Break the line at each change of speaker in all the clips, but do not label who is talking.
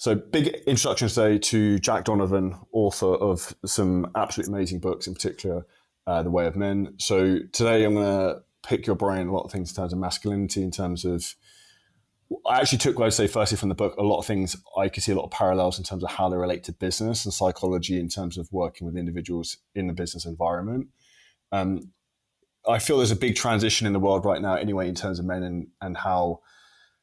So big introduction today to Jack Donovan, author of some absolutely amazing books, in particular, The Way of Men. So today I'm going to pick your brain a lot of things in terms of masculinity, in terms of, I actually took, I'd say, firstly from the book, a lot of things I could see a lot of parallels in terms of how they relate to business and psychology in terms of working with individuals in the business environment. I feel there's a big transition in the world right now anyway in terms of men and how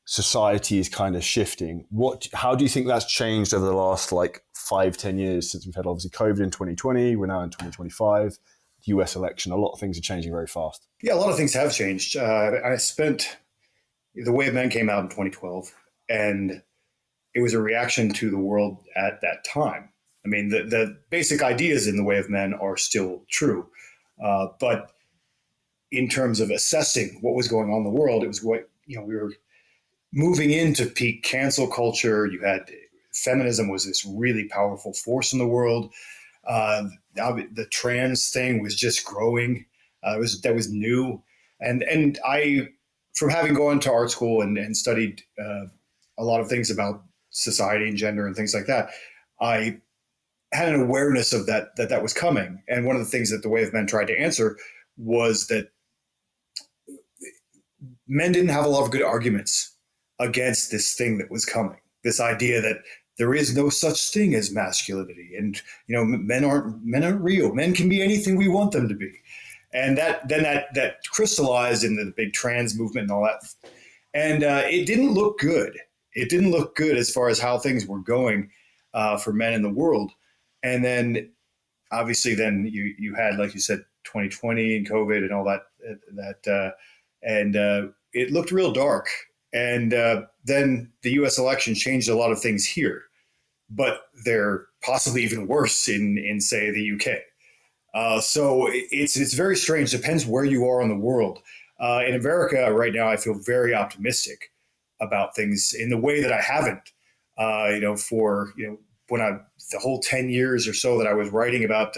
society is kind of shifting. How do you think that's changed over the last 5-10 years since we've had obviously COVID in 2020, we're now in 2025, the US election, a lot of things are changing very fast.
Yeah, a lot of things have changed. The Way of Men came out in 2012, and it was a reaction to the world at that time. I mean, the basic ideas in The Way of Men are still true, but in terms of assessing what was going on in the world, it was we were moving into peak cancel culture. You had feminism was this really powerful force in the world. Now the trans thing was just growing. That was new, and I, from having gone to art school and studied a lot of things about society and gender and things like that, I had an awareness of that was coming. And one of the things that The Way of Men tried to answer was that men didn't have a lot of good arguments against this thing that was coming, this idea that there is no such thing as masculinity, and men aren't real. Men can be anything we want them to be, and that crystallized in the big trans movement and all that, and it didn't look good. It didn't look good as far as how things were going for men in the world, and then obviously then you had, like you said, 2020 and COVID and all that, and it looked real dark. And then the U.S. election changed a lot of things here, but they're possibly even worse in say, the U.K. So it's very strange. Depends where you are in the world. In America right now, I feel very optimistic about things in the way that I haven't, the whole 10 years or so that I was writing about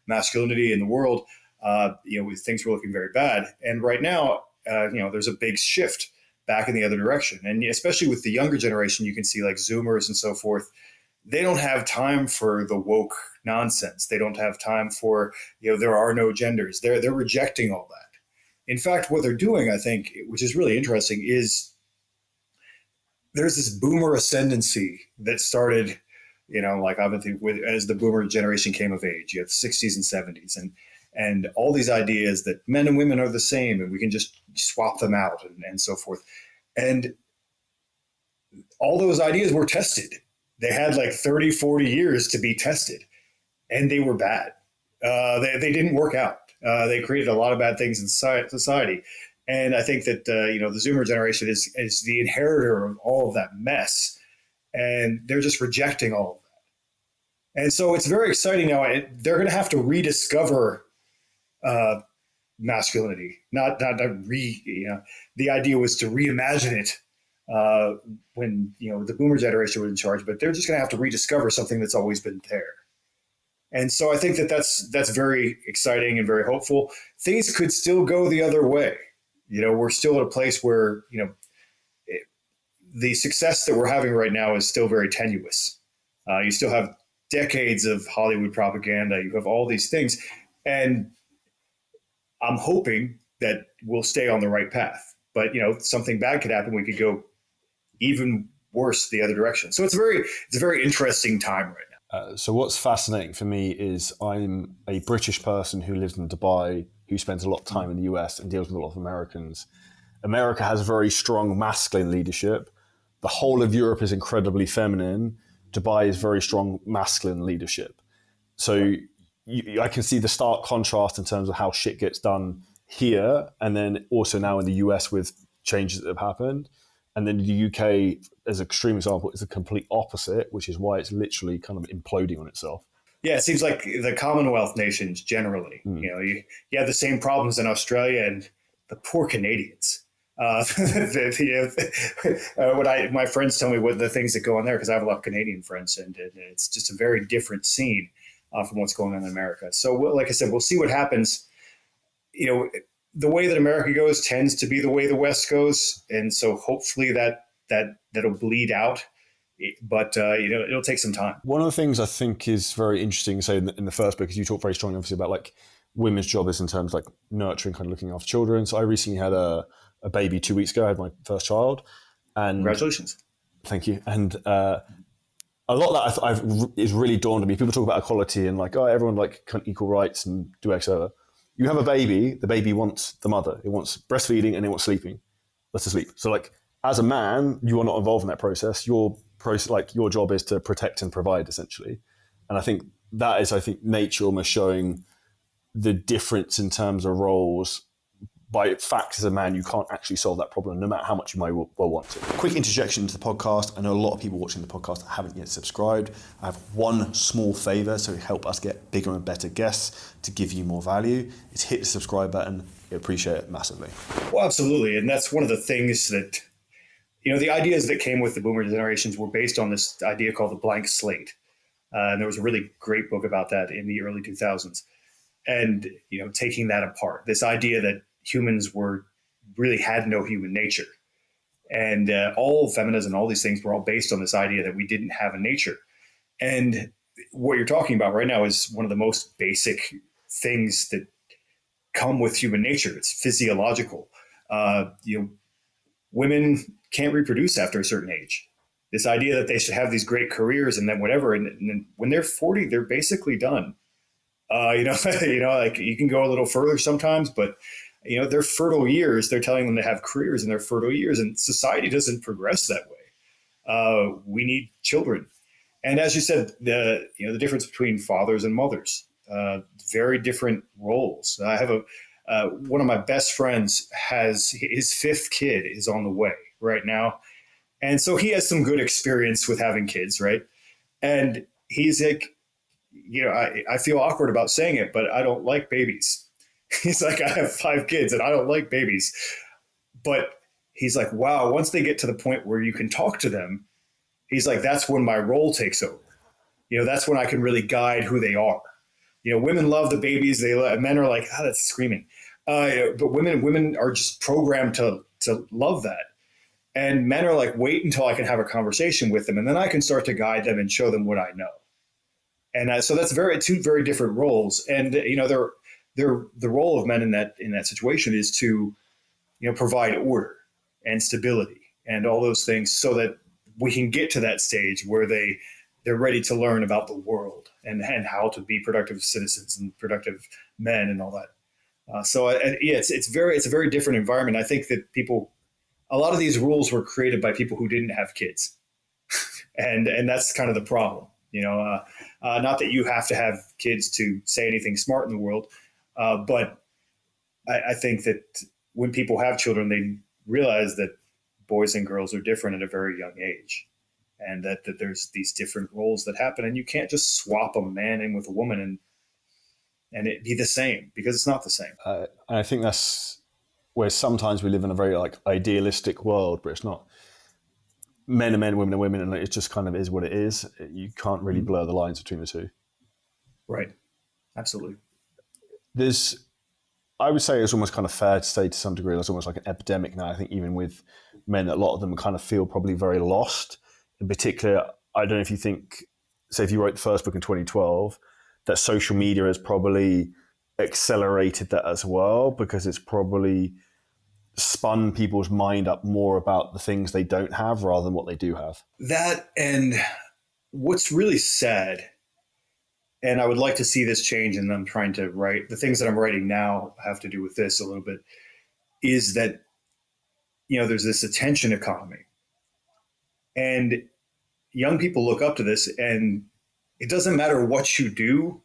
masculinity in the world, things were looking very bad. And right now, there's a big shift back in the other direction. And especially with the younger generation, you can see like Zoomers and so forth, they don't have time for the woke nonsense. They don't have time for, there are no genders. They're rejecting all that. In fact, what they're doing, I think, which is really interesting, is there's this boomer ascendancy that started, as the boomer generation came of age. You have the 60s and 70s and all these ideas that men and women are the same and we can just swap them out and so forth. And all those ideas were tested. They had 30, 40 years to be tested, and they were bad. They didn't work out. They created a lot of bad things in society. And I think that, the Zoomer generation is the inheritor of all of that mess, and they're just rejecting all of that. And so it's very exciting now. They're going to have to rediscover masculinity, not the idea was to reimagine it when the boomer generation was in charge, but they're just going to have to rediscover something that's always been there. And so I think that's very exciting and very hopeful. Things could still go the other way. We're still at a place where the success that we're having right now is still very tenuous. You still have decades of Hollywood propaganda. You have all these things, and I'm hoping that we'll stay on the right path. But something bad could happen. We could go even worse the other direction. So it's a very interesting time right now.
So what's fascinating for me is I'm a British person who lives in Dubai, who spends a lot of time in the US and deals with a lot of Americans. America has very strong masculine leadership. The whole of Europe is incredibly feminine. Dubai is very strong masculine leadership. So I can see the stark contrast in terms of how shit gets done here, and then also now in the US with changes that have happened. And then the UK, as an extreme example, is the complete opposite, which is why it's literally kind of imploding on itself.
Yeah, it seems like the Commonwealth nations generally, you have the same problems in Australia and the poor Canadians. My friends tell me what the things that go on there, because I have a lot of Canadian friends, and it's just a very different scene from what's going on in America. So, like I said, we'll see what happens. The way that America goes tends to be the way the West goes, and so hopefully that'll bleed out but it'll take some time.
One of the things I think is very interesting, say in the first book, is you talk very strongly, obviously, about like women's job is in terms of like nurturing, kind of looking after children. So I recently had a baby 2 weeks ago. I had my first child, and
Congratulations.
thank you. And a lot of that is really dawned on me. People talk about equality and like, oh, everyone like equal rights and do X over. You have a baby, the baby wants the mother. It wants breastfeeding and it wants sleeping. That's to sleep. So like as a man, you are not involved in that process. Your job is to protect and provide essentially. And I think that is, nature almost showing the difference in terms of roles. By fact, as a man, you can't actually solve that problem, no matter how much you might well want to. Quick interjection into the podcast. I know a lot of people watching the podcast haven't yet subscribed. I have one small favor, so help us get bigger and better guests to give you more value. It's hit the subscribe button. I appreciate it massively.
Well, absolutely. And that's one of the things that, the ideas that came with the boomer generations were based on this idea called the blank slate. And there was a really great book about that in the early 2000s. And, taking that apart, this idea that humans really had no human nature. And all feminism, all these things were all based on this idea that we didn't have a nature. And what you're talking about right now is one of the most basic things that come with human nature. It's physiological. Women can't reproduce after a certain age. This idea that they should have these great careers and then whatever, and then when they're 40, they're basically done. Like you can go a little further sometimes, but their fertile years, they're telling them to have careers in their fertile years, and society doesn't progress that way. We need children. And as you said, the difference between fathers and mothers, very different roles. I have one of my best friends has his 5th kid is on the way right now. And so he has some good experience with having kids, right? And he's like, I feel awkward about saying it, but I don't like babies. He's like, I have 5 kids and I don't like babies. But he's like, wow, once they get to the point where you can talk to them, he's like, that's when my role takes over. That's when I can really guide who they are. Women love the babies. Men are like, that's screaming. But women are just programmed to love that. And men are like, wait until I can have a conversation with them. And then I can start to guide them and show them what I know. And so that's two very different roles. And, the role of men in that situation is to, provide order and stability and all those things so that we can get to that stage where they're ready to learn about the world and how to be productive citizens and productive men and all that. It's a very different environment. I think that a lot of these rules were created by people who didn't have kids. and that's kind of the problem. Not that you have to have kids to say anything smart in the world, but I think that when people have children, they realize that boys and girls are different at a very young age, and that there's these different roles that happen, and you can't just swap a man in with a woman and it be the same, because it's not the same.
And I think that's where sometimes we live in a very like idealistic world, but it's not. Men are men, women are women, and it just kind of is what it is. You can't really blur the lines between the two.
Right. Absolutely.
I would say it's almost kind of fair to say to some degree, there's almost like an epidemic now. I think even with men, a lot of them kind of feel probably very lost. In particular, I don't know if you think, say if you wrote the first book in 2012, that social media has probably accelerated that as well, because it's probably spun people's mind up more about the things they don't have rather than what they do have.
That, and what's really sad, and I would like to see this change, and I'm trying to write, the things that I'm writing now have to do with this a little bit, is that, there's this attention economy. And young people look up to this, and it doesn't matter what you do,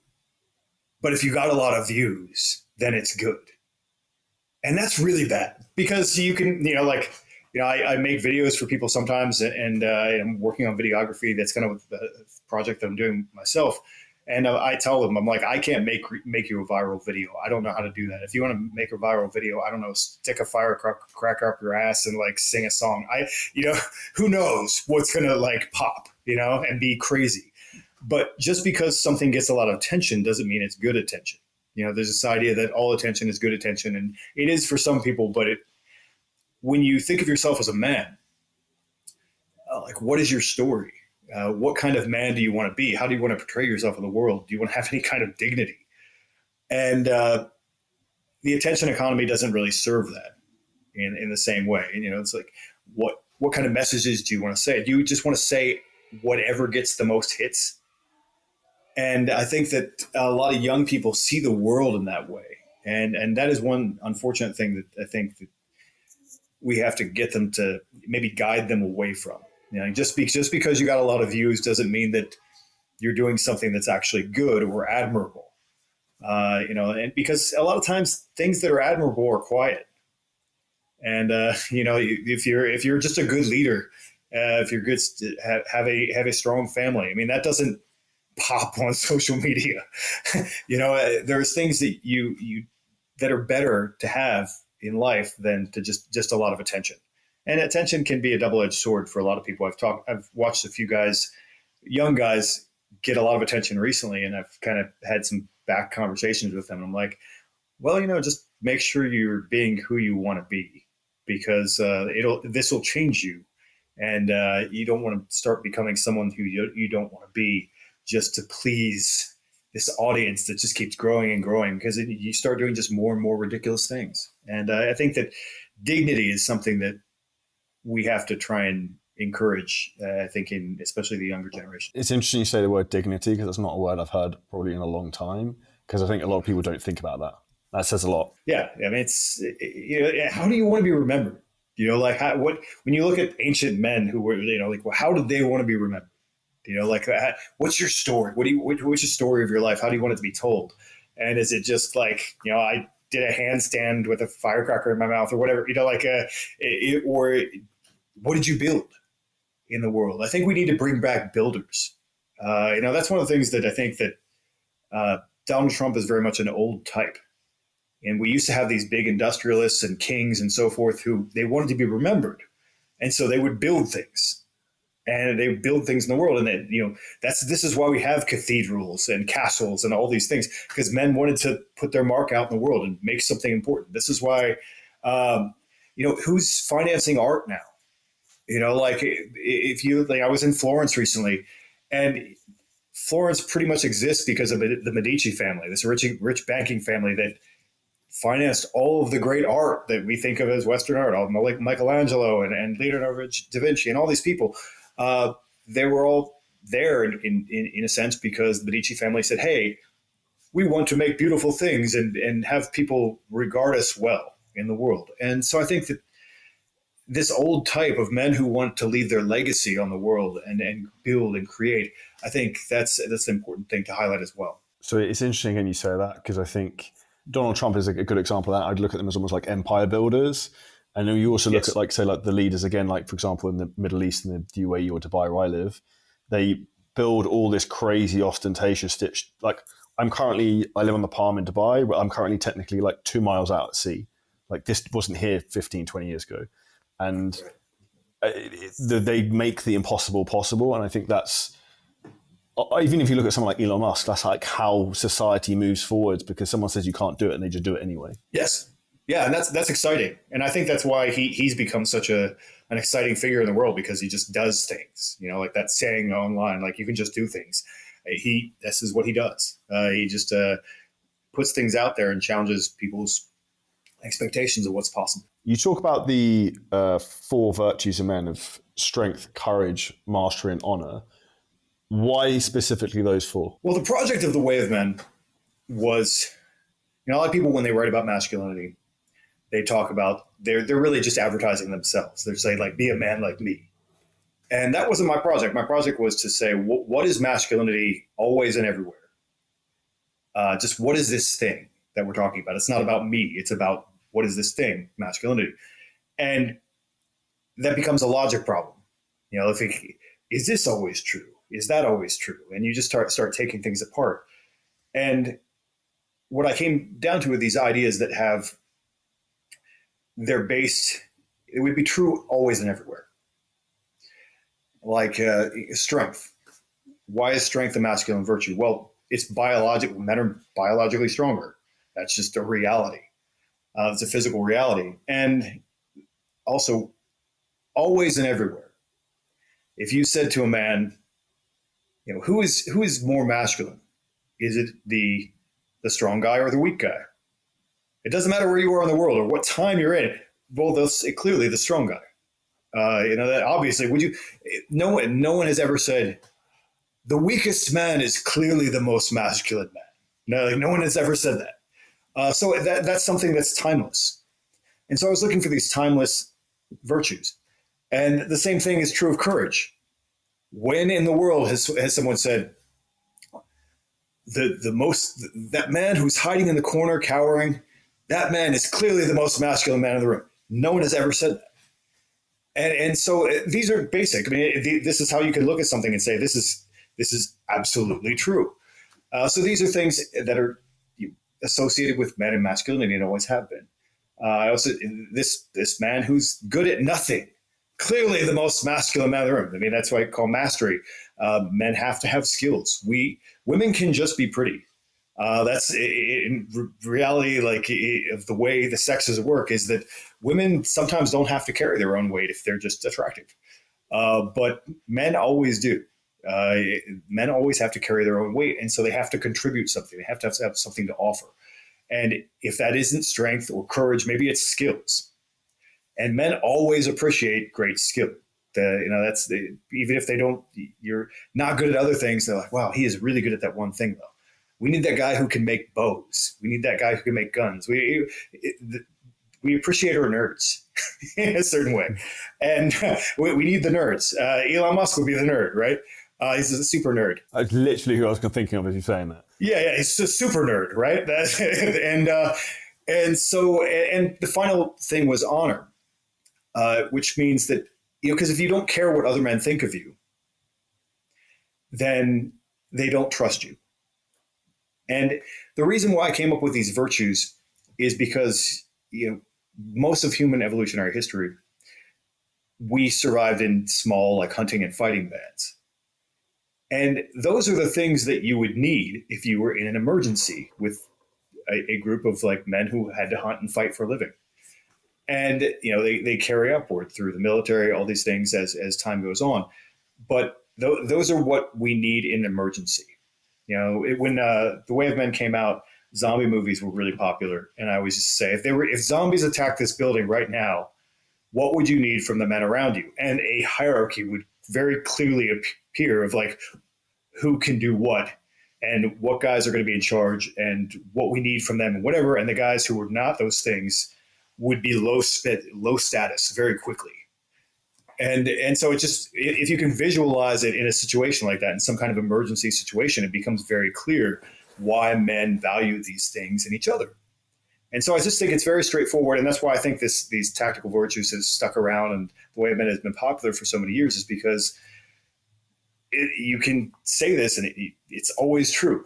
but if you got a lot of views, then it's good. And that's really bad, because you can, I make videos for people sometimes, and I'm working on videography. That's kind of the project that I'm doing myself. And I tell them, I'm like, I can't make you a viral video. I don't know how to do that. If you want to make a viral video, I don't know, stick a firecracker up your ass and like sing a song. Who knows what's going to like pop, and be crazy. But just because something gets a lot of attention doesn't mean it's good attention. There's this idea that all attention is good attention, and it is for some people. But when you think of yourself as a man, like, what is your story? What kind of man do you want to be? How do you want to portray yourself in the world? Do you want to have any kind of dignity? And the attention economy doesn't really serve that in the same way. And, it's like, what kind of messages do you want to say? Do you just want to say whatever gets the most hits? And I think that a lot of young people see the world in that way. And that is one unfortunate thing that I think that we have to get them to maybe guide them away from. Just because you got a lot of views doesn't mean that you're doing something that's actually good or admirable. And because a lot of times things that are admirable are quiet. And if you're just a good leader, if you're good, have a strong family. I mean, that doesn't pop on social media. There's things that you that are better to have in life than to just a lot of attention. And attention can be a double-edged sword for a lot of people. I've watched a few guys, young guys, get a lot of attention recently, and I've kind of had some back conversations with them. And I'm like, well, just make sure you're being who you want to be, because this will change you, and you don't want to start becoming someone who you don't want to be just to please this audience that just keeps growing and growing, because you start doing just more and more ridiculous things. And I think that dignity is something that we have to try and encourage, I think, in especially the younger generation.
It's interesting you say the word dignity, because it's not a word I've heard probably in a long time, because I think a lot of people don't think about that. That says a lot.
Yeah. I mean, it's, how do you want to be remembered? When you look at ancient men who were, how did they want to be remembered? What's your story? What's your story of your life? How do you want it to be told? And is it just like, I did a handstand with a firecracker in my mouth or whatever, or what did you build in the world? I think we need to bring back builders. That's one of the things that I think that Donald Trump is very much an old type. And we used to have these big industrialists and kings and so forth who they wanted to be remembered. And so they would build things. And they build things in the world. And then, this is why we have cathedrals and castles and all these things, because men wanted to put their mark out in the world and make something important. This is why, who's financing art now? I was in Florence recently, and Florence pretty much exists because of the Medici family, this rich banking family that financed all of the great art that we think of as Western art, all like Michelangelo and Leonardo da Vinci and all these people. They were all there in a sense because the Medici family said, hey, we want to make beautiful things and have people regard us well in the world. And so I think that this old type of men who want to leave their legacy on the world and build and create, I think that's an important thing to highlight as well.
So it's interesting when you say that, because I think Donald Trump is a good example of that. I'd look at them as almost like empire builders. And then you also look at the leaders again, like for example, in the Middle East, in the UAE or Dubai where I live, they build all this crazy ostentatious stitch. Like I live on the Palm in Dubai, but I'm currently technically like 2 miles out at sea. Like this wasn't here 15, 20 years ago. And they make the impossible possible. And I think that's, even if you look at someone like Elon Musk, that's like how society moves forwards, because someone says you can't do it and they just do it anyway.
Yes. Yeah, and that's exciting. And I think that's why he's become such an exciting figure in the world, because he just does things, like that saying online, like you can just do things. This is what he does. He just puts things out there and challenges people's expectations of what's possible.
You talk about the 4 virtues of men of strength, courage, mastery, and honor. Why specifically those 4?
Well, the project of the Way of Men was, a lot of people, when they write about masculinity, they talk about, they're really just advertising themselves. They're saying, like, be a man like me. And that wasn't my project. My project was to say, what is masculinity always and everywhere? Just what is this thing that we're talking about? It's not about me. It's about what is this thing, masculinity? And that becomes a logic problem. Is this always true? Is that always true? And you just start taking things apart. And what I came down to with these ideas that they're based, it would be true always and everywhere. Like strength. Why is strength a masculine virtue? Well, it's biological. Men are biologically stronger. That's just a reality. It's a physical reality. And also, always and everywhere. If you said to a man, who is more masculine? Is it the strong guy or the weak guy? It doesn't matter where you are in the world or what time you're in. Well, clearly the strong guy. That obviously no one has ever said the weakest man is clearly the most masculine man. No one has ever said that. So that's something that's timeless. And so I was looking for these timeless virtues. And the same thing is true of courage. When in the world has someone said that man who's hiding in the corner cowering, that man is clearly the most masculine man in the room? No one has ever said that. And so these are basic. I mean, this is how you can look at something and say this is absolutely true. So these are things that are associated with men and masculinity and always have been. Also, this man who's good at nothing, clearly the most masculine man in the room. I mean, that's why I call mastery. Men have to have skills. Women can just be pretty. That's in reality, like of the way the sexes work, is that women sometimes don't have to carry their own weight if they're just attractive, but men always do. Men always have to carry their own weight, and so they have to contribute something. They have to have something to offer, and if that isn't strength or courage, maybe it's skills. And men always appreciate great skill. Even if you're not good at other things, they're like, wow, he is really good at that one thing though. We need that guy who can make bows. We need that guy who can make guns. We appreciate our nerds in a certain way. And we need the nerds. Elon Musk would be the nerd, right? He's a super nerd.
That's literally who I was thinking of as you saying that.
Yeah, he's a super nerd, right? And the final thing was honor, which means that, because if you don't care what other men think of you, then they don't trust you. And the reason why I came up with these virtues is because, most of human evolutionary history, we survived in small, like hunting and fighting bands. And those are the things that you would need if you were in an emergency with a group of like men who had to hunt and fight for a living. And, they carry upward through the military, all these things as time goes on. But those are what we need in an emergency. When The Way of Men came out, zombie movies were really popular. And I always just say, if zombies attacked this building right now, what would you need from the men around you? And a hierarchy would very clearly appear of like who can do what and what guys are going to be in charge and what we need from them and whatever. And the guys who were not those things would be low status very quickly. And so it just, if you can visualize it in a situation like that, in some kind of emergency situation, it becomes very clear why men value these things in each other. And so I just think it's very straightforward. And that's why I think these tactical virtues have stuck around and The Way of Men has been popular for so many years, is because you can say this and it's always true.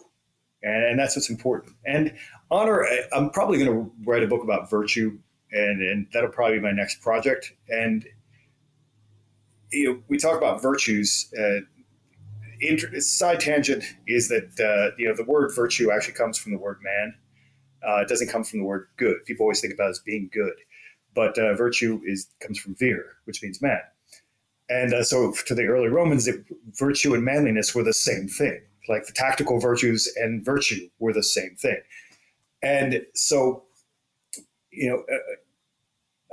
And that's what's important. And honor, I'm probably going to write a book about virtue, and that'll probably be my next project. And we talk about virtues. Side tangent is that the word virtue actually comes from the word man. It doesn't come from the word good. People always think about it as being good, but virtue comes from vir, which means man. And so to the early Romans, virtue and manliness were the same thing. Like the tactical virtues and virtue were the same thing. And so,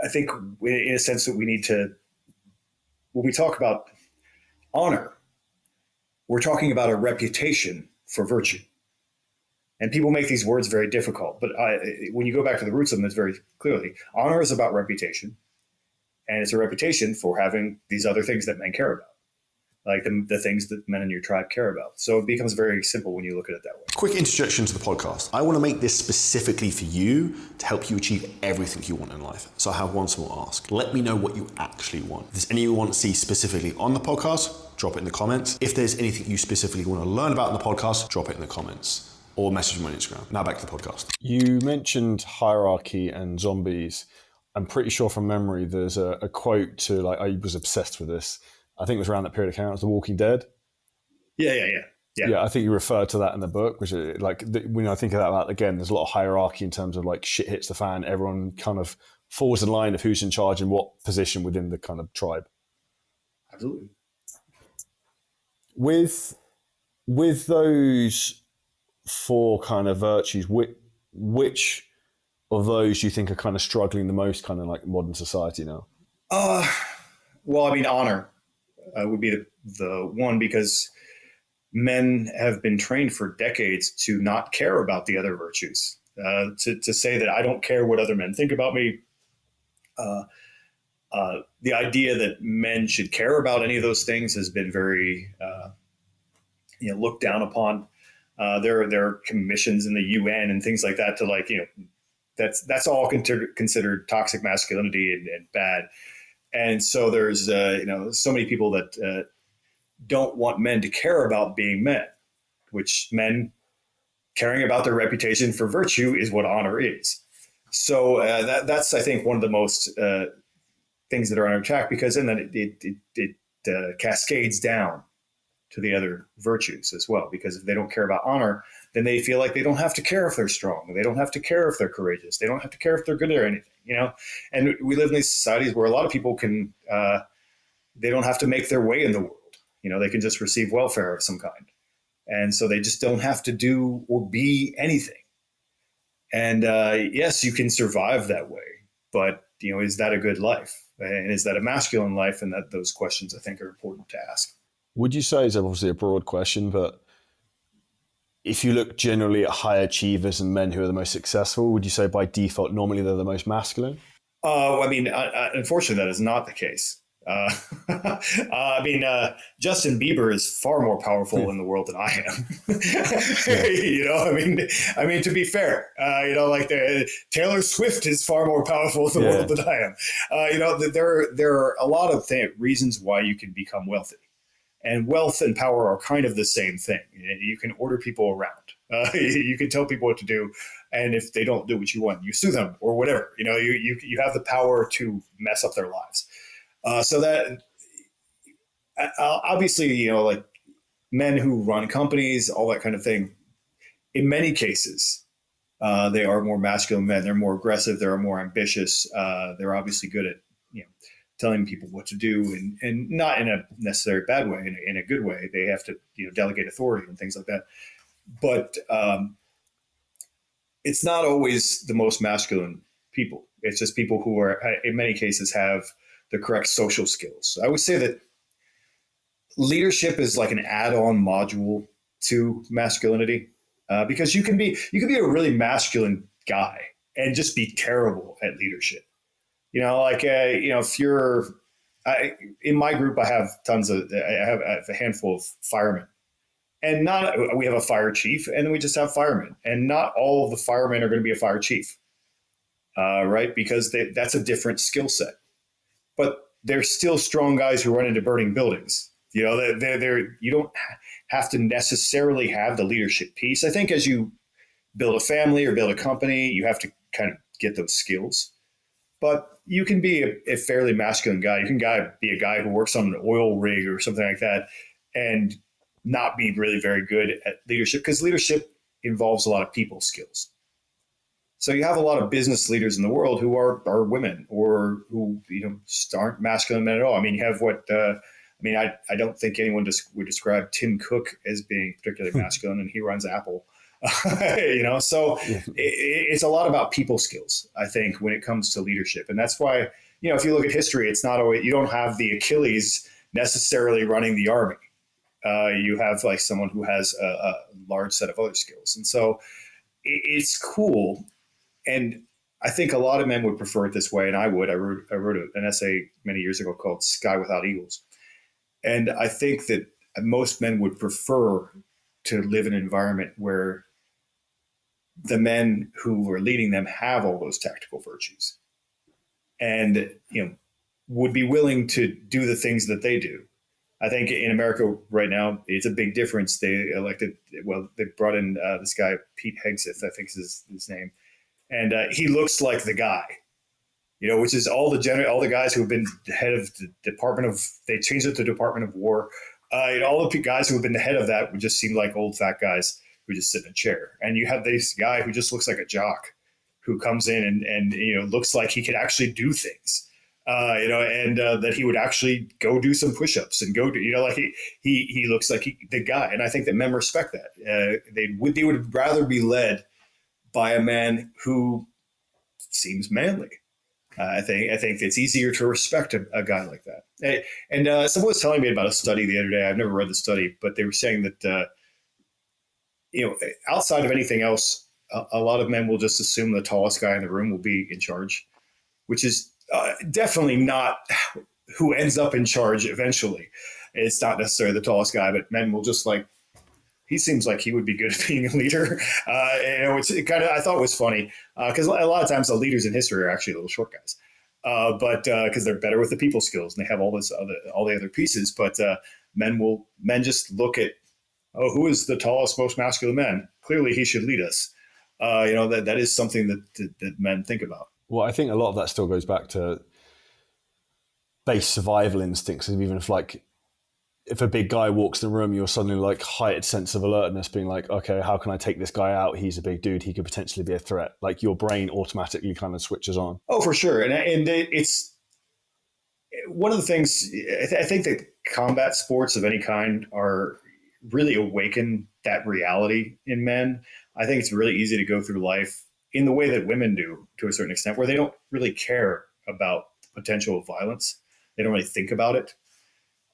I think in a sense that we need to, when we talk about honor, we're talking about a reputation for virtue. And people make these words very difficult. But when you go back to the roots of them, it's very clearly, honor is about reputation. And it's a reputation for having these other things that men care about, like the things that men in your tribe care about. So it becomes very simple when you look at it that way.
Quick introduction to the podcast. I want to make this specifically for you to help you achieve everything you want in life. So I have one small ask. Let me know what you actually want. If there's anything you want to see specifically on the podcast, drop it in the comments. If there's anything you specifically want to learn about in the podcast, drop it in the comments or message me on Instagram. Now back to the podcast. You mentioned hierarchy and zombies. I'm pretty sure from memory there's a quote to, like, I was obsessed with this. I think it was around that period of time. It was The Walking Dead. Yeah, I think you referred to that in the book, which is like, when I think of that, again, there's a lot of hierarchy in terms of like shit hits the fan. Everyone kind of falls in line of who's in charge and what position within the kind of tribe.
Absolutely.
With With those four kind of virtues, which of those do you think are kind of struggling the most, kind of like modern society now?
Uh, well, I mean, honor would be the one, because men have been trained for decades to not care about the other virtues. To say that I don't care what other men think about me, uh, the idea that men should care about any of those things has been very looked down upon. There are commissions in the UN and things like that to, like, that's all considered toxic masculinity and bad. And so there's so many people that don't want men to care about being men, which men caring about their reputation for virtue is what honor is. So that's, I think, one of the most things that are under attack, because then it cascades down to the other virtues as well. Because if they don't care about honor, then they feel like they don't have to care if they're strong. They don't have to care if they're courageous. They don't have to care if they're good or anything. And we live in these societies where a lot of people can they don't have to make their way in the world. They can just receive welfare of some kind. And so they just don't have to do or be anything. And yes, you can survive that way, but is that a good life? And is that a masculine life? And those questions, I think, are important to ask.
Would you say, it's obviously a broad question, but if you look generally at high achievers and men who are the most successful, would you say by default, normally they're the most masculine?
I mean, unfortunately, that is not the case. I mean, Justin Bieber is far more powerful in the world than I am. I mean, to be fair, like Taylor Swift is far more powerful in the world than I am. There are a lot of reasons why you can become wealthy, and wealth and power are kind of the same thing. You can order people around. You can tell people what to do, and if they don't do what you want, you sue them or whatever. You have the power to mess up their lives. So that obviously, like men who run companies, all that kind of thing, in many cases, they are more masculine men. They're more aggressive. They're more ambitious. They're obviously good at, telling people what to do, and not in a necessarily bad way, in a good way. They have to, delegate authority and things like that. But it's not always the most masculine people. It's just people who are, in many cases, have the correct social skills. I would say that leadership is like an add-on module to masculinity, because you can be a really masculine guy and just be terrible at leadership. If you're in my group, I have a handful of firemen, and we have a fire chief, and then we just have firemen, and not all of the firemen are going to be a fire chief, right? Because that's a different skill set. But they're still strong guys who run into burning buildings. You don't have to necessarily have the leadership piece. I think as you build a family or build a company, you have to kind of get those skills. But you can be a fairly masculine guy. You can be a guy who works on an oil rig or something like that and not be really very good at leadership, because leadership involves a lot of people skills. So you have a lot of business leaders in the world who are women, or who just aren't masculine men at all. I mean, you have I don't think anyone would describe Tim Cook as being particularly masculine, and he runs Apple. So it's a lot about people skills, I think, when it comes to leadership. And that's why, if you look at history, it's not always, you don't have the Achilles necessarily running the army. You have like someone who has a large set of other skills. And so it's cool. And I think a lot of men would prefer it this way, and I would. I wrote an essay many years ago called Sky Without Eagles. And I think that most men would prefer to live in an environment where the men who are leading them have all those tactical virtues, and would be willing to do the things that they do. I think in America right now, it's a big difference. They brought in this guy, Pete Hegseth, I think is his name. And he looks like the guy, which is all the guys who have been the head of the they changed it to Department of War. All the guys who have been the head of that would just seem like old fat guys who just sit in a chair. And you have this guy who just looks like a jock, who comes in and looks like he could actually do things. and that he would actually go do some push-ups and go do, like he looks like the guy. And I think that men respect that. They would rather be led by a man who seems manly. I think it's easier to respect a guy like that. And someone was telling me about a study the other day. I've never read the study, but they were saying that outside of anything else, a lot of men will just assume the tallest guy in the room will be in charge, which is definitely not who ends up in charge eventually. It's not necessarily the tallest guy, but men will just like, he seems like he would be good at being a leader, which kind of I thought was funny because a lot of times the leaders in history are actually little short guys, but because they're better with the people skills and they have all the other pieces. But men just look at, oh, who is the tallest, most masculine man? Clearly, he should lead us. That is something that men think about.
Well, I think a lot of that still goes back to base survival instincts. And even if a big guy walks in the room, you're suddenly like heightened sense of alertness, being like, okay, how can I take this guy out? He's a big dude. He could potentially be a threat. Like your brain automatically kind of switches on.
Oh, for sure. And it's one of the things, I think that combat sports of any kind are really awaken that reality in men. I think it's really easy to go through life in the way that women do to a certain extent, where they don't really care about the potential of violence. They don't really think about it.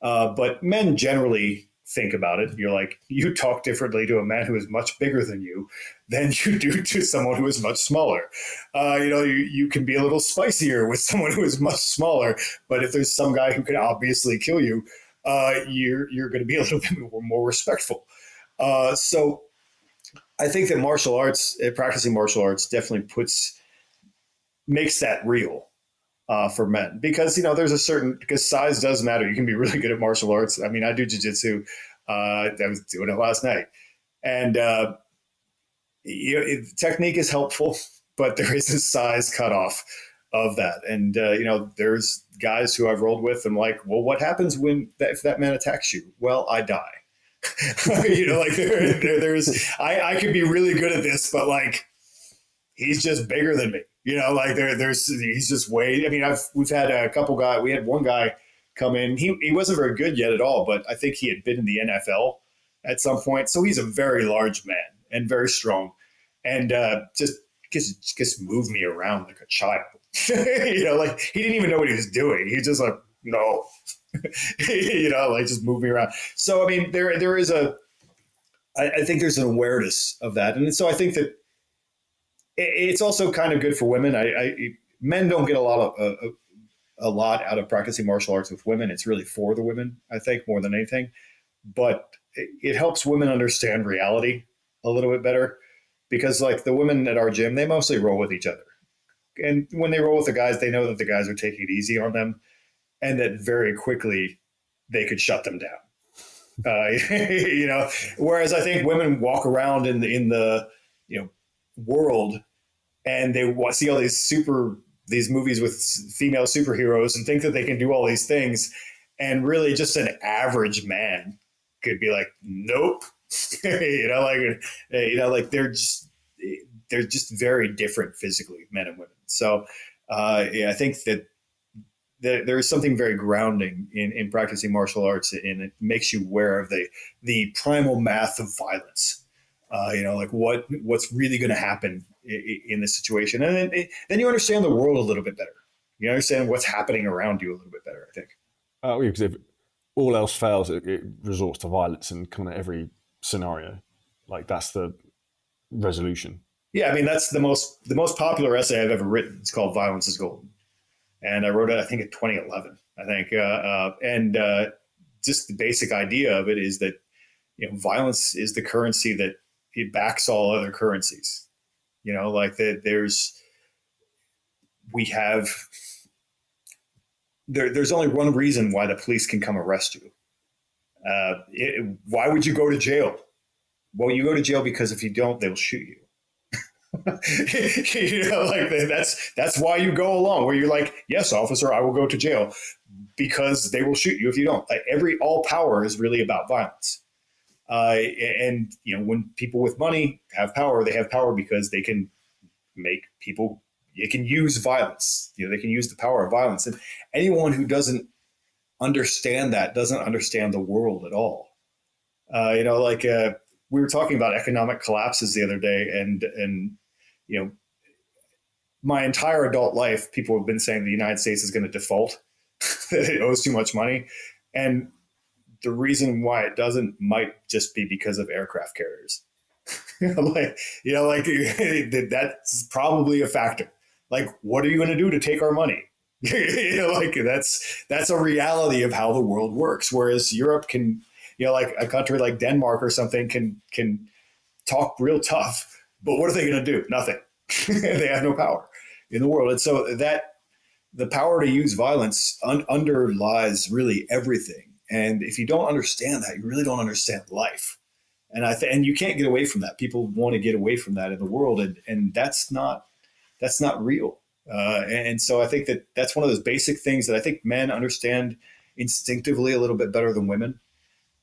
But men generally think about it. You're like, you talk differently to a man who is much bigger than you than you do to someone who is much smaller. You can be a little spicier with someone who is much smaller, but if there's some guy who can obviously kill you, you're going to be a little bit more respectful. So I think that martial arts, practicing martial arts, definitely makes that real for men, because because size does matter. You can be really good at martial arts. I mean, I do jiu-jitsu. I was doing it last night, and technique is helpful, but there is a size cutoff of that. And there's guys who I've rolled with. I'm like, well, what happens if that man attacks you? Well, I die. I could be really good at this, but like, he's just bigger than me. He's just way. I mean, we've had a couple guys. We had one guy come in. He wasn't very good yet at all, but I think he had been in the NFL at some point. So he's a very large man and very strong, and just moved me around like a child. Like he didn't even know what he was doing. He just like, no, just move me around. So I mean, there is I think there's an awareness of that, and so I think that it's also kind of good for women. Men don't get a lot out of practicing martial arts with women. It's really for the women, I think, more than anything. But it helps women understand reality a little bit better, because like the women at our gym, they mostly roll with each other. And when they roll with the guys, they know that the guys are taking it easy on them, and that very quickly they could shut them down. Whereas I think women walk around in the world, and they see all these movies with female superheroes and think that they can do all these things, and really just an average man could be like, nope. They're just very different physically, men and women. So I think that there is something very grounding in practicing martial arts, and it makes you aware of the primal math of violence. What's really going to happen in this situation, and then you understand the world a little bit better. You understand what's happening around you a little bit better, I think.
Because if all else fails, it resorts to violence in kind of every scenario. Like that's the resolution.
Yeah, I mean that's the most popular essay I've ever written. It's called "Violence is Golden," and I wrote it, I think, in 2011. I think, just the basic idea of it is that violence is the currency that it backs all other currencies. There's only one reason why the police can come arrest you. Why would you go to jail? Well, you go to jail because if you don't, they'll shoot you. That's why you go along, where you're like, yes, officer, I will go to jail, because they will shoot you if you don't. Like all power is really about violence. When people with money have power, they have power because they can make people it can use violence. They can use the power of violence. And anyone who doesn't understand that doesn't understand the world at all. We were talking about economic collapses the other day, and my entire adult life, people have been saying the United States is going to default, that it owes too much money, and the reason why it doesn't might just be because of aircraft carriers. That's probably a factor. Like, what are you going to do to take our money? That's a reality of how the world works. Whereas Europe can, like a country like Denmark or something can talk real tough, but what are they going to do? Nothing. They have no power in the world. And so that the power to use violence underlies really everything. And if you don't understand that, you really don't understand life. And and you can't get away from that. People want to get away from that in the world, and that's not real. And so I think that's one of those basic things that I think men understand instinctively a little bit better than women,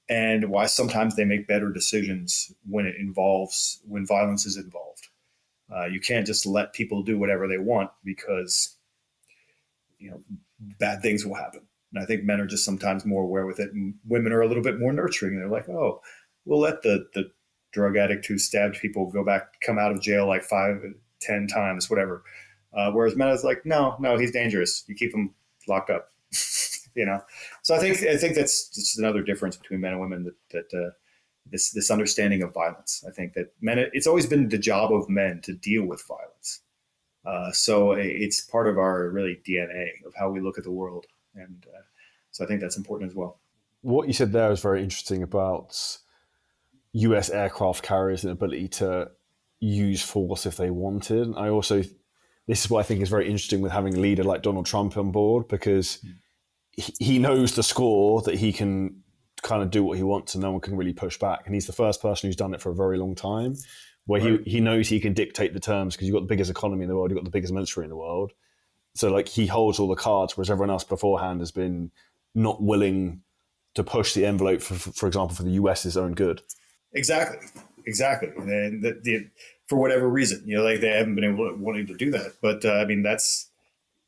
and why sometimes they make better decisions when violence is involved. You can't just let people do whatever they want, because bad things will happen. And I think men are just sometimes more aware with it, and women are a little bit more nurturing. They're like, oh, we'll let the drug addict who stabbed people come out of jail like 5, 10 times, whatever. Whereas men is like, no, he's dangerous. You keep him locked up. So I think that's just another difference between men and women, that this understanding of violence. I think that it's always been the job of men to deal with violence. So it's part of our really DNA of how we look at the world. And so I think that's important as well.
What you said there is very interesting about US aircraft carriers and ability to use force if they wanted. This is what I think is very interesting with having a leader like Donald Trump on board, because he knows the score, that he can kind of do what he wants and no one can really push back. And he's the first person who's done it for a very long time, where right. he knows he can dictate the terms, because you've got the biggest economy in the world, you've got the biggest military in the world. So like, he holds all the cards, whereas everyone else beforehand has been not willing to push the envelope, for example, for the US's own good.
Exactly. And for whatever reason, they haven't been wanting to do that. But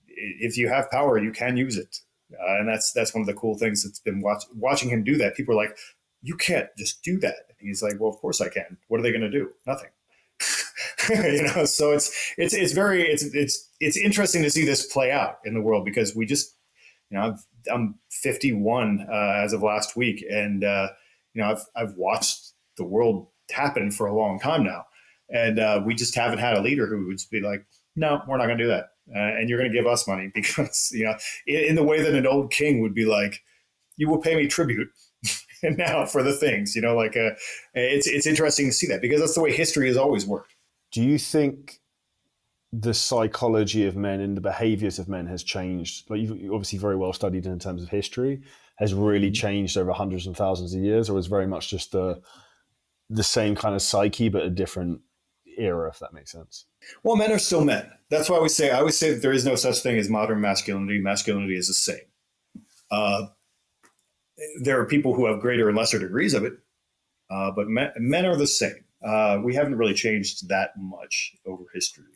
if you have power, you can use it. And that's one of the cool things that's been watching him do that. People are like, you can't just do that. And he's like, well, of course I can. What are they going to do? Nothing. So it's interesting to see this play out in the world, because we just, I'm 51 as of last week, and I've watched the world happen for a long time now, and we just haven't had a leader who would be like, no, we're not going to do that, and you're going to give us money, because in the way that an old king would be like, you will pay me tribute. And now for the things, it's interesting to see that, because that's the way history has always worked.
Do you think the psychology of men and the behaviors of men has changed? Like, you've obviously very well studied in terms of history, has really changed over hundreds and thousands of years, or is very much just the same kind of psyche, but a different era, if that makes sense?
Well, men are still men. That's why I always say that there is no such thing as modern masculinity. Masculinity is the same. There are people who have greater and lesser degrees of it, but men are the same. We haven't really changed that much over history.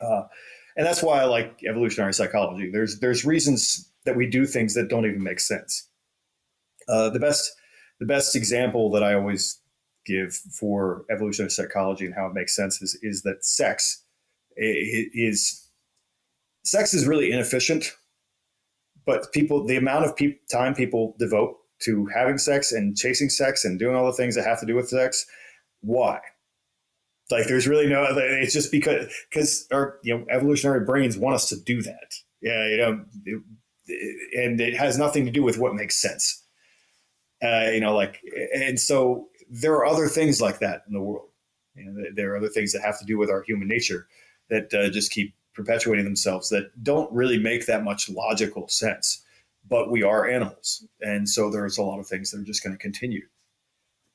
And that's why I like evolutionary psychology. There's reasons that we do things that don't even make sense. The best example that I always give for evolutionary psychology and how it makes sense is that sex is really inefficient, but the amount of time people devote to having sex and chasing sex and doing all the things that have to do with sex, why? Like, there's really no, it's just because our evolutionary brains want us to do that. Yeah, and it has nothing to do with what makes sense. And so there are other things like that in the world. There are other things that have to do with our human nature that just keep perpetuating themselves, that don't really make that much logical sense. But we are animals, and so there's a lot of things that are just going to continue.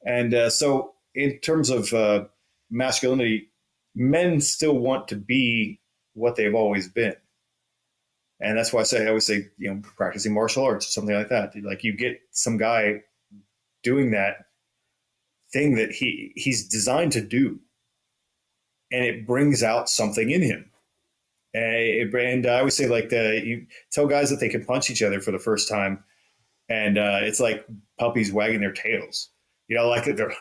And so in terms of masculinity, men still want to be what they've always been. And that's why I always say, practicing martial arts or something like that. Like, you get some guy doing that thing that he's designed to do, and it brings out something in him. And I always say, like, you tell guys that they can punch each other for the first time, and it's like puppies wagging their tails. Like they're,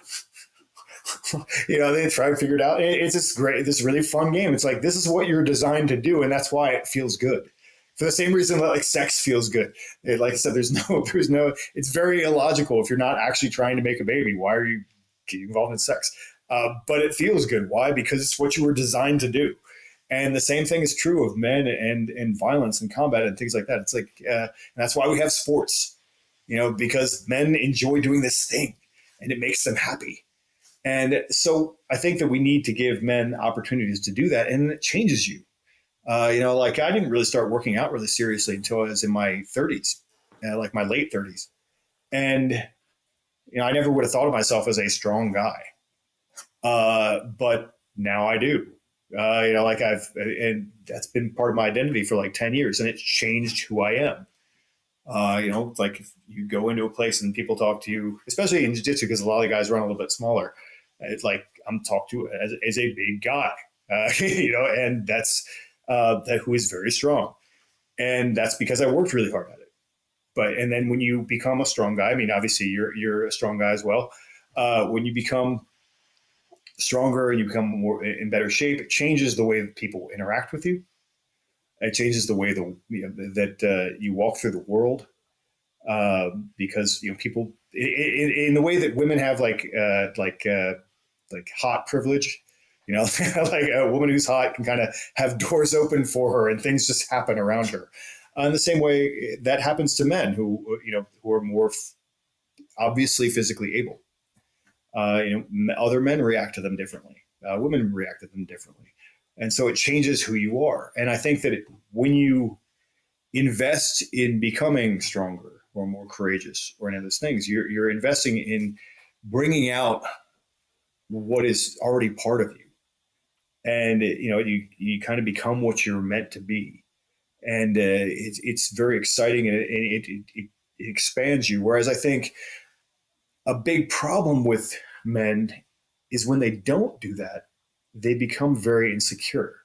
they try to figure it out. It's this really fun game. It's like, this is what you're designed to do, and that's why it feels good. For the same reason that, like, sex feels good. Like I said, there's no. It's very illogical if you're not actually trying to make a baby. Why are you getting involved in sex? But it feels good. Why? Because it's what you were designed to do. And the same thing is true of men and violence and combat and things like that. It's like, and that's why we have sports, because men enjoy doing this thing and it makes them happy. And so I think that we need to give men opportunities to do that, and it changes you. Like, I didn't really start working out really seriously until I was in my 30s, like my late 30s. And, I never would have thought of myself as a strong guy. But now I do. Like, and that's been part of my identity for like 10 years, and it's changed who I am. Like, if you go into a place and people talk to you, especially in jiu-jitsu, because a lot of the guys run a little bit smaller. It's like, I'm talked to as a big guy, and that's that who is very strong. And that's because I worked really hard at it. And then when you become a strong guy, I mean, obviously you're a strong guy as well. When you become stronger and you become more in better shape, it changes the way that people interact with you. It changes the way that you walk through the world, because people in the way that women have like hot privilege. Like a woman who's hot can kind of have doors open for her and things just happen around her. In the same way that happens to men who are more obviously physically able. Other men react to them differently. Women react to them differently. And so it changes who you are. And I think that when you invest in becoming stronger or more courageous or any of those things, you're investing in bringing out what is already part of you. And, you kind of become what you're meant to be. And it's very exciting, and it expands you. Whereas I think a big problem with men is when they don't do that, they become very insecure.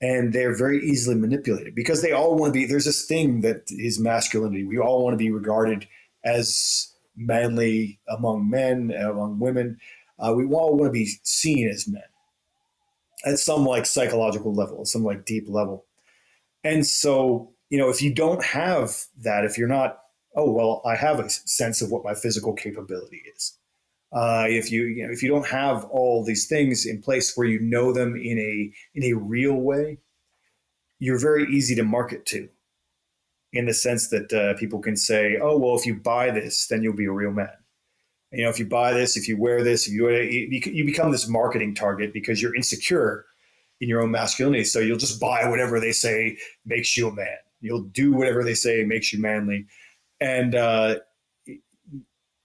And they're very easily manipulated because they all want to be, there's this thing that is masculinity. We all want to be regarded as manly among men, among women. We all want to be seen as men at some like psychological level, some like deep level. And so, if you don't have that, if you're not, oh, well, I have a sense of what my physical capability is. If you don't have all these things in place where you know them in a real way, you're very easy to market to, in the sense that people can say, oh, well, if you buy this, then you'll be a real man. If you buy this, if you wear this, you become this marketing target because you're insecure in your own masculinity. So you'll just buy whatever they say makes you a man. You'll do whatever they say makes you manly. And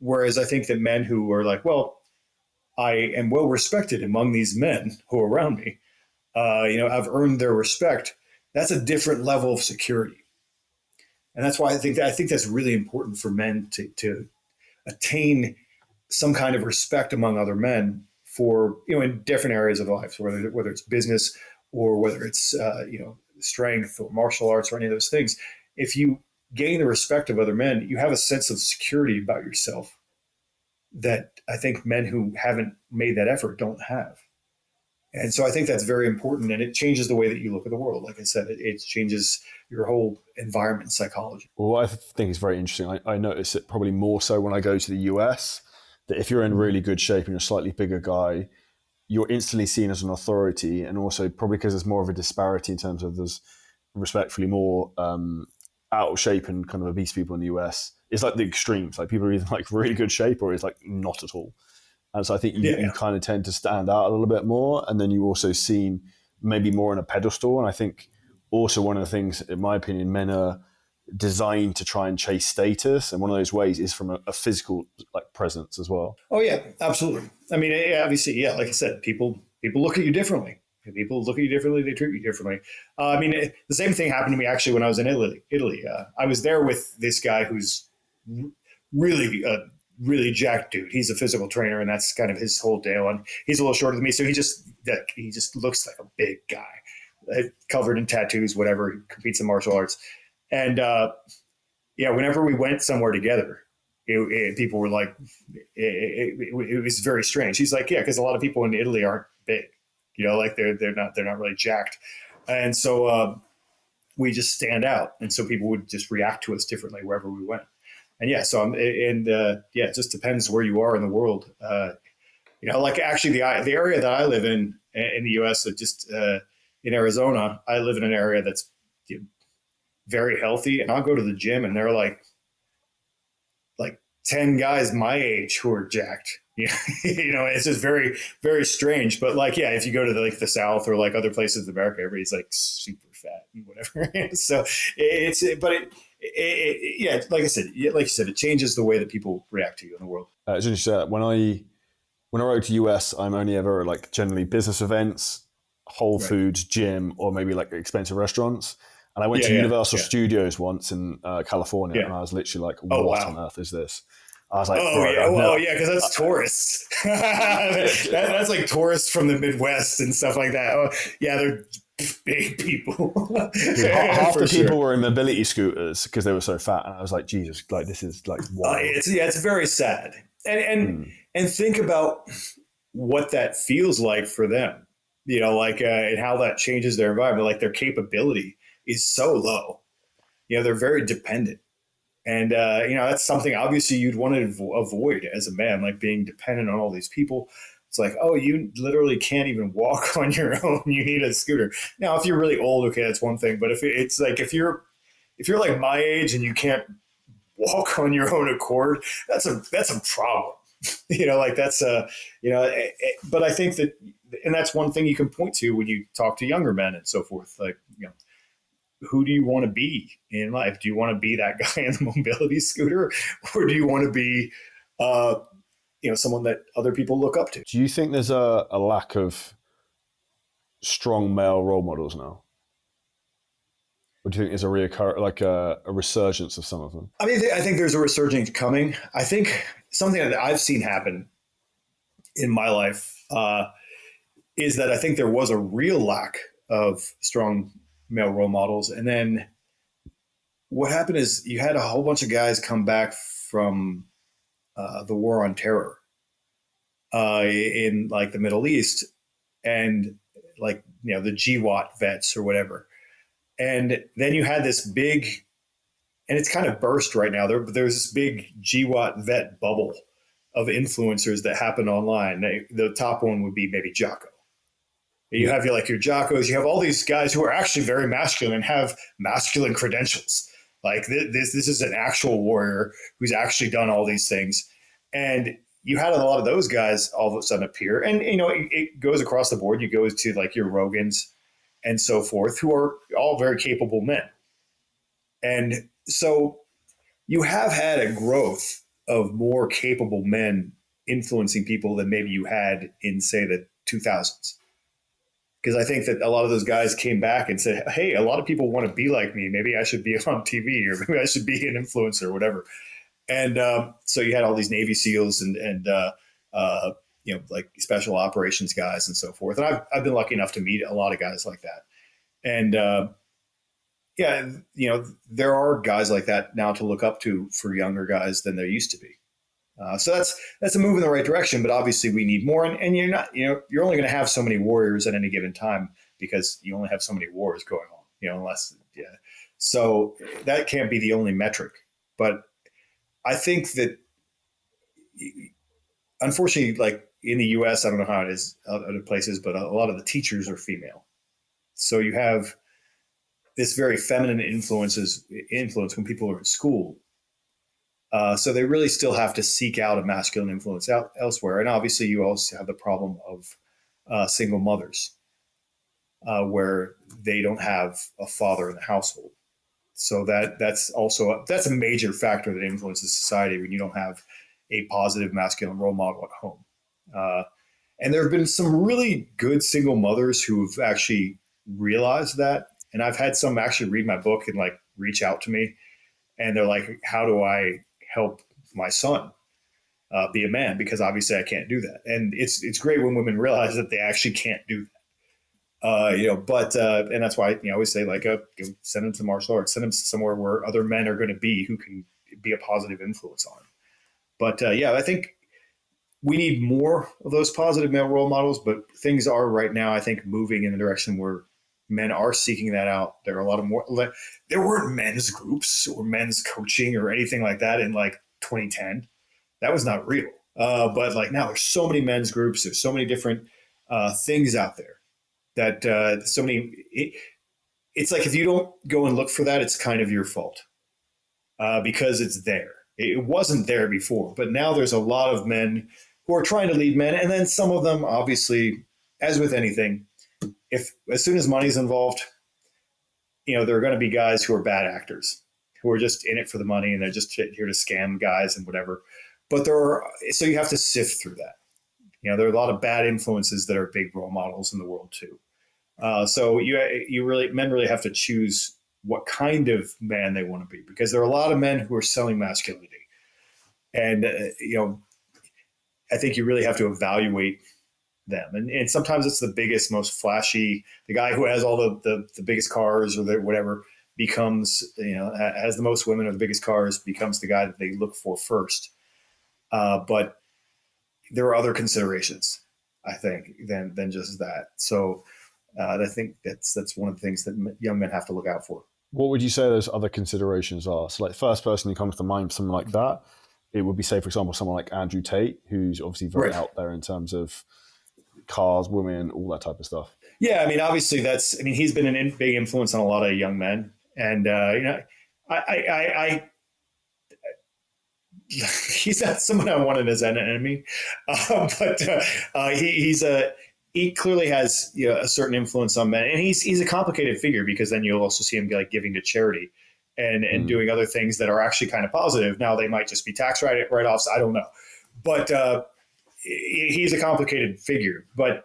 whereas I think that men who are like, well, I am well respected among these men who are around me, I've earned their respect. That's a different level of security. And that's why I think that's really important for men to attain some kind of respect among other men for, in different areas of life, whether it's business or whether it's, strength or martial arts or any of those things. If you gain the respect of other men, you have a sense of security about yourself that I think men who haven't made that effort don't have. And so I think that's very important, and it changes the way that you look at the world. Like I said, it changes your whole environment and psychology.
Well, I think it's very interesting. I notice it probably more so when I go to the US, that if you're in really good shape and you're a slightly bigger guy, you're instantly seen as an authority. And also probably because there's more of a disparity in terms of there's respectfully more out of shape and kind of obese people in the US. It's like the extremes. Like people are either like really good shape or it's like not at all. And so I think you kind of tend to stand out a little bit more. And then you also seen maybe more on a pedestal. And I think also one of the things, in my opinion, men are designed to try and chase status. And one of those ways is from a physical like presence as well.
Oh, yeah, absolutely. I mean, obviously, yeah, like I said, people look at you differently. People look at you differently. They treat you differently. The same thing happened to me actually when I was in Italy. I was there with this guy who's really jacked dude. He's a physical trainer, and that's kind of his whole deal. And he's a little shorter than me, so he just looks like a big guy. covered in tattoos, whatever, he competes in martial arts. And whenever we went somewhere together, people were like, it was very strange. He's like, yeah, because a lot of people in Italy aren't big, like they're not really jacked, and so we just stand out, and so people would just react to us differently wherever we went. And it just depends where you are in the world. Like actually the area that I live in the U.S., so just in Arizona, I live in an area that's very healthy, and I'll go to the gym, and they're like 10 guys my age who are jacked. It's just very, very strange. But if you go to the South or like other places in America, everybody's like super fat and whatever. So like I said, it changes the way that people react to you in the world.
As you said, when I wrote to US, I'm only ever like generally business events, Whole Foods, gym, or maybe like expensive restaurants. And I went to Universal Studios once in California, and I was literally like, what on earth is this? I was like,
because that's tourists. That's like tourists from the Midwest and stuff like that. Oh, yeah, they're big people.
Half the people were in mobility scooters because they were so fat, and I was like, Jesus, like this is like wild.
It's very sad, and think about what that feels like for them. And how that changes their environment. Like their capability is so low. They're very dependent. And, that's something obviously you'd want to avoid as a man, like being dependent on all these people. It's like, oh, you literally can't even walk on your own. You need a scooter. Now, if you're really old, okay, that's one thing. But if you're like my age and you can't walk on your own accord, that's a problem. But I think that, and that's one thing you can point to when you talk to younger men and so forth. Like, who do you want to be in life? Do you want to be that guy in the mobility scooter, or do you want to be, someone that other people look up to?
Do you think there's a lack of strong male role models now? Or do you think there's a resurgence of some of them?
I mean, I think there's a resurgence coming. I think something that I've seen happen in my life is that I think there was a real lack of strong male role models. And then what happened is you had a whole bunch of guys come back from the war on terror in like the Middle East, and the GWAT vets or whatever. And then you had this big, and it's kind of burst right now. There's this big GWAT vet bubble of influencers that happen online. The top one would be maybe Jocko. You have your Jockos. You have all these guys who are actually very masculine and have masculine credentials. Like this is an actual warrior who's actually done all these things. And you had a lot of those guys all of a sudden appear. And, it goes across the board. You go to like your Rogans and so forth, who are all very capable men. And so you have had a growth of more capable men influencing people than maybe you had in, say, the 2000s. Because I think that a lot of those guys came back and said, hey, a lot of people want to be like me. Maybe I should be on TV, or maybe I should be an influencer or whatever. And so you had all these Navy SEALs and like special operations guys and so forth. And I've been lucky enough to meet a lot of guys like that. And there are guys like that now to look up to for younger guys than there used to be. So that's a move in the right direction, but obviously we need more. And you're not, you're only going to have so many warriors at any given time because you only have so many wars going on, So that can't be the only metric. But I think that, unfortunately, like in the U.S., I don't know how it is other places, but a lot of the teachers are female. So you have this very feminine influence when people are in school. So they really still have to seek out a masculine influence elsewhere. And obviously you also have the problem of single mothers where they don't have a father in the household. So that's a major factor that influences society when you don't have a positive masculine role model at home. And there have been some really good single mothers who have actually realized that. And I've had some actually read my book and like reach out to me. And they're like, how do I help my son be a man? Because obviously I can't do that. And it's great when women realize that they actually can't do that. And that's why I always say like, send them to martial arts, send them somewhere where other men are going to be who can be a positive influence on. But I think we need more of those positive male role models. But things are right now, I think, moving in the direction where men are seeking that out. There are a lot of more. There weren't men's groups or men's coaching or anything like that in like 2010. That was not real. But like now, there's so many men's groups. There's so many different things out there that so many. It's like if you don't go and look for that, it's kind of your fault because it's there. It wasn't there before, but now there's a lot of men who are trying to lead men, and then some of them, obviously, as with anything, if as soon as money's involved, there are going to be guys who are bad actors, who are just in it for the money, and they're just here to scam guys and whatever. But so you have to sift through that. There are a lot of bad influences that are big role models in the world too. So men really have to choose what kind of man they want to be, because there are a lot of men who are selling masculinity, and I think you really have to evaluate them. And sometimes it's the biggest, most flashy, the guy who has all the biggest cars or whatever becomes, has the most women or the biggest cars becomes the guy that they look for first. But there are other considerations, I think, than just that. So I think that's one of the things that young men have to look out for.
What would you say those other considerations are? So, like, first person who comes to mind for something like that, it would be, say, for example, someone like Andrew Tate, who's obviously very
Right.
out there in terms of cars, women, all that type of stuff.
Yeah, I mean, obviously, he's been a big influence on a lot of young men, and I he's not someone I wanted as an enemy, but he clearly has a certain influence on men, and he's a complicated figure, because then you'll also see him like giving to charity and doing other things that are actually kind of positive. Now they might just be tax write-offs. I don't know, but he's a complicated figure. But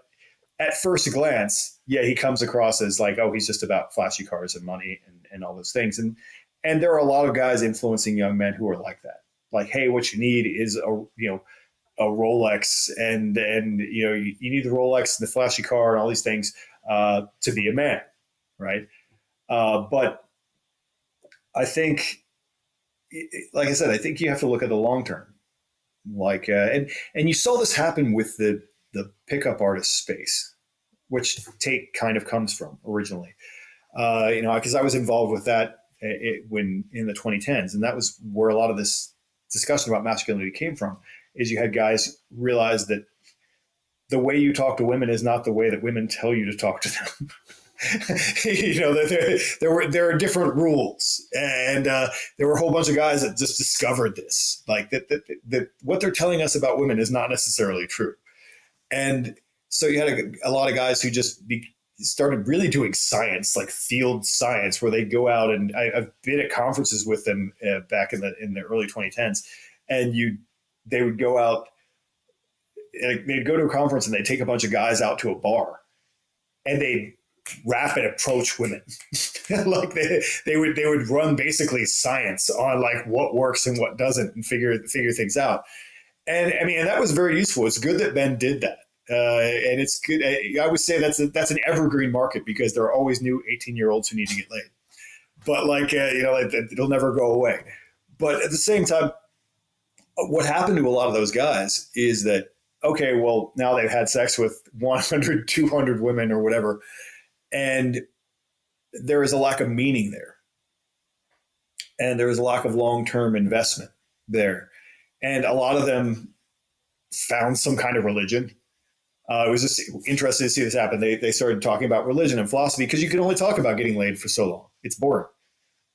at first glance, yeah, he comes across as like, oh, he's just about flashy cars and money and all those things. And there are a lot of guys influencing young men who are like that. Like, hey, what you need is a Rolex, and you need the Rolex and the flashy car and all these things to be a man, right? But I think, like I said, I think you have to look at the long term. Like, and you saw this happen with the pickup artist space, which Tate kind of comes from originally. Because I was involved with that when in the 2010s, and that was where a lot of this discussion about masculinity came from. Is you had guys realize that the way you talk to women is not the way that women tell you to talk to them. There are different rules, and there were a whole bunch of guys that just discovered this, like that what they're telling us about women is not necessarily true. And so you had a lot of guys who just started really doing science, like field science, where they'd go out, and I've been at conferences with them back in the early 2010s, and they would go out, they'd go to a conference and they'd take a bunch of guys out to a bar, and they'd rapid approach women. Like they would run basically science on like what works and what doesn't, and figure things out. And I mean, and that was very useful. It's good that Ben did that. And it's good. I would say that's an evergreen market, because there are always new 18-year-olds who need to get laid. But it'll never go away. But at the same time, what happened to a lot of those guys is that, okay, well, now they've had sex with 100, 200 women or whatever, and there is a lack of meaning there. And there is a lack of long-term investment there. And a lot of them found some kind of religion. It was just interesting to see this happen. They started talking about religion and philosophy, because you can only talk about getting laid for so long. It's boring.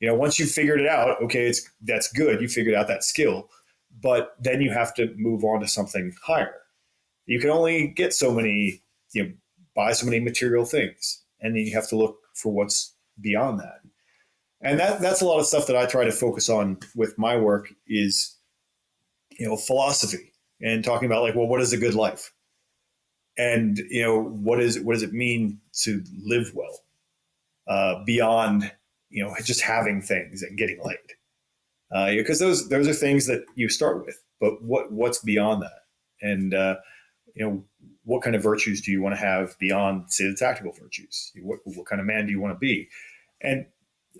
Once you've figured it out, okay, that's good. You figured out that skill, but then you have to move on to something higher. You can only get so many, buy so many material things, and then you have to look for what's beyond that. And that's a lot of stuff that I try to focus on with my work is, philosophy, and talking about like, well, what is a good life? And, what does it mean to live well beyond, just having things and getting laid? Because those are things that you start with, but what's beyond that? And, what kind of virtues do you want to have beyond, say, the tactical virtues? What kind of man do you want to be? And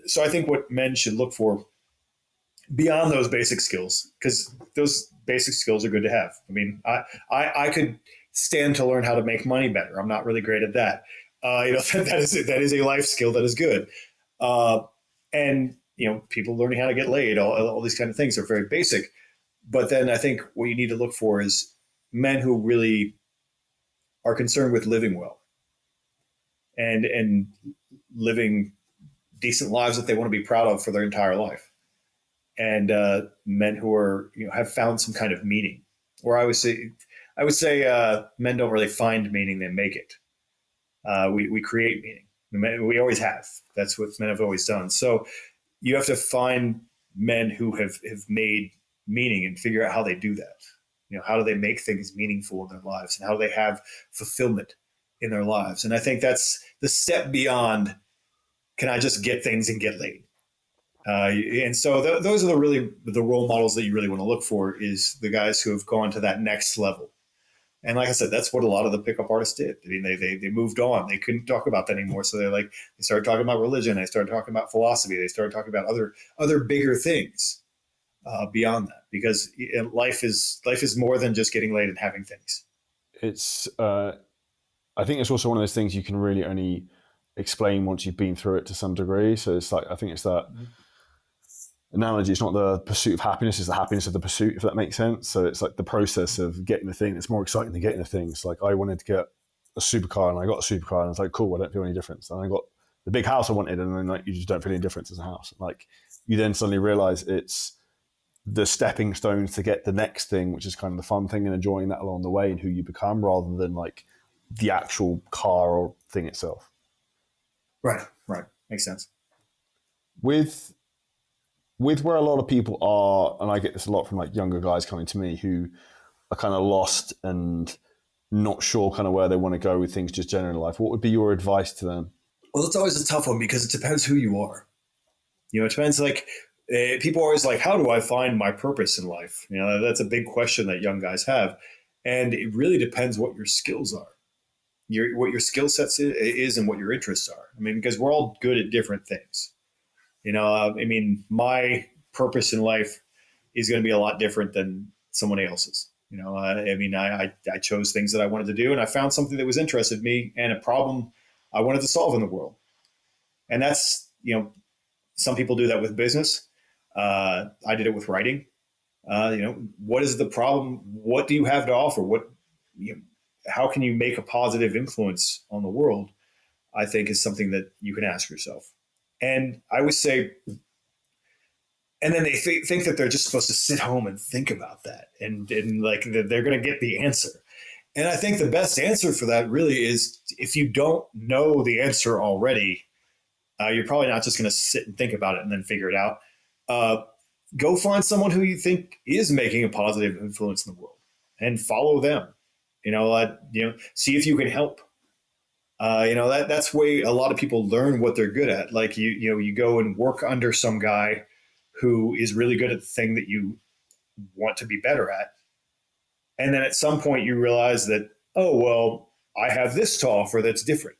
so I think what men should look for beyond those basic skills, because those basic skills are good to have. I mean, I could stand to learn how to make money better. I'm not really great at that. That is a life skill that is good. And people learning how to get laid, all these kind of things are very basic. But then I think what you need to look for is men who really are concerned with living well and living decent lives that they want to be proud of for their entire life. And men who are have found some kind of meaning. Or I would say men don't really find meaning; they make it. We create meaning. We always have. That's what men have always done. So you have to find men who have made meaning and figure out how they do that. How do they make things meaningful in their lives, and how do they have fulfillment in their lives? And I think that's the step beyond, can I just get things and get laid? And so those are the role models that you really want to look for, is the guys who have gone to that next level. And like I said, that's what a lot of the pickup artists did. I mean, they moved on. They couldn't talk about that anymore. So they started talking about religion. They started talking about philosophy. They started talking about other bigger things beyond that, because life is more than just getting laid and having things.
It's I think it's also one of those things you can really only explain once you've been through it to some degree. So it's I think it's that analogy. It's not the pursuit of happiness; it's the happiness of the pursuit, if that makes sense. So it's like the process of getting the thing that's more exciting than getting the thing. It's like I wanted to get a supercar, and I got a supercar, and I was like, cool, I don't feel any difference. And I got the big house I wanted, and then you just don't feel any difference as a house. You then suddenly realize it's the stepping stones to get the next thing, which is kind of the fun thing, and enjoying that along the way and who you become, rather than the actual car or thing itself.
Right. Makes sense.
With where a lot of people are, and I get this a lot from younger guys coming to me who are kind of lost and not sure kind of where they want to go with things just generally in life, what would be your advice to them?
Well, it's always a tough one, because it depends who you are. It depends. People are always like, how do I find my purpose in life? That's a big question that young guys have. And it really depends what your skills are, what your skill sets is and what your interests are. I mean, because we're all good at different things. My purpose in life is going to be a lot different than someone else's. I chose things that I wanted to do, and I found something that was interested in me and a problem I wanted to solve in the world. And that's, some people do that with business. I did it with writing. What is the problem? What do you have to offer? How can you make a positive influence on the world? I think is something that you can ask yourself. And I would say, and then they think that they're just supposed to sit home and think about that, and they're going to get the answer. And I think the best answer for that really is, if you don't know the answer already, you're probably not just going to sit and think about it and then figure it out. Go find someone who you think is making a positive influence in the world and follow them. See if you can help. That's way a lot of people learn what they're good at. You go and work under some guy who is really good at the thing that you want to be better at. And then at some point you realize that, oh, well, I have this to offer that's different.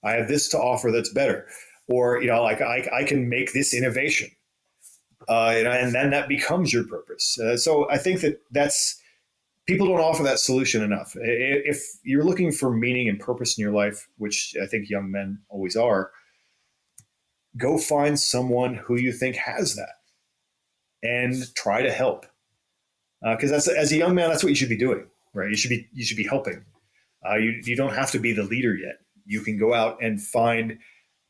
I have this to offer that's better. Or, I can make this innovation. And then that becomes your purpose. So I think that's people don't offer that solution enough. If you're looking for meaning and purpose in your life, which I think young men always are, go find someone who you think has that and try to help. Because as a young man, that's what you should be doing, right? You should be helping. You don't have to be the leader yet. You can go out and find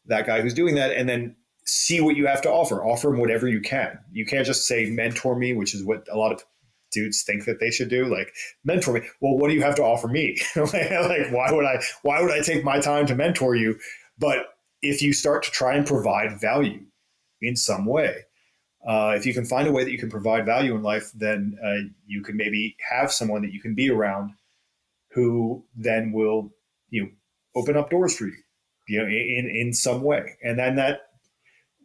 that guy who's doing that, and then see what you have to offer. Offer him whatever you can. You can't just say, mentor me, which is what a lot of dudes think that they should do. Like, mentor me. Well, what do you have to offer me? Why would I take my time to mentor you? But if you start to try and provide value in some way, if you can find a way that you can provide value in life, then you can maybe have someone that you can be around who then will, open up doors for you, in some way. And then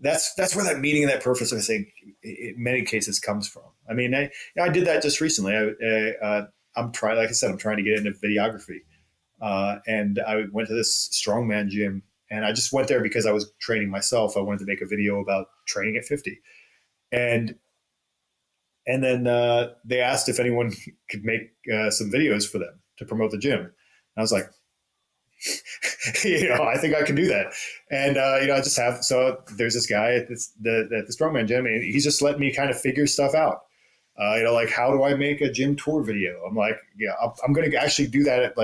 that's where that meaning and that purpose, I think, in many cases comes from. I mean, I did that just recently. I'm trying to get into videography. And I went to this strongman gym, and I just went there because I was training myself. I wanted to make a video about training at 50. And then they asked if anyone could make some videos for them to promote the gym. And I was like, I think I can do that. And, I just have, so there's this guy at the strongman gym, and he's just letting me kind of figure stuff out. Like, how do I make a gym tour video? I'm like, yeah, I'm going to actually do that at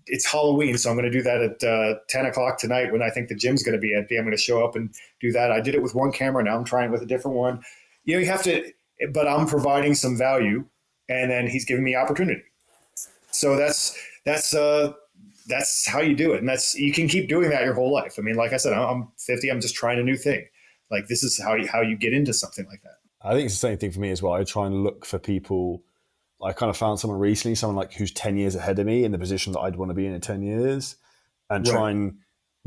it's Halloween. So I'm going to do that at 10 o'clock tonight when I think the gym's going to be empty. I'm going to show up and do that. I did it with one camera. Now I'm trying it with a different one. You have to, but I'm providing some value, and then he's giving me opportunity. So that's how you do it. And you can keep doing that your whole life. I mean, like I said, I'm 50. I'm just trying a new thing. Like, this is how you get into something like that.
I think it's the same thing for me as well. I try and look for people. I kind of found someone recently, someone who's 10 years ahead of me in the position that I'd want to be in 10 years, and try and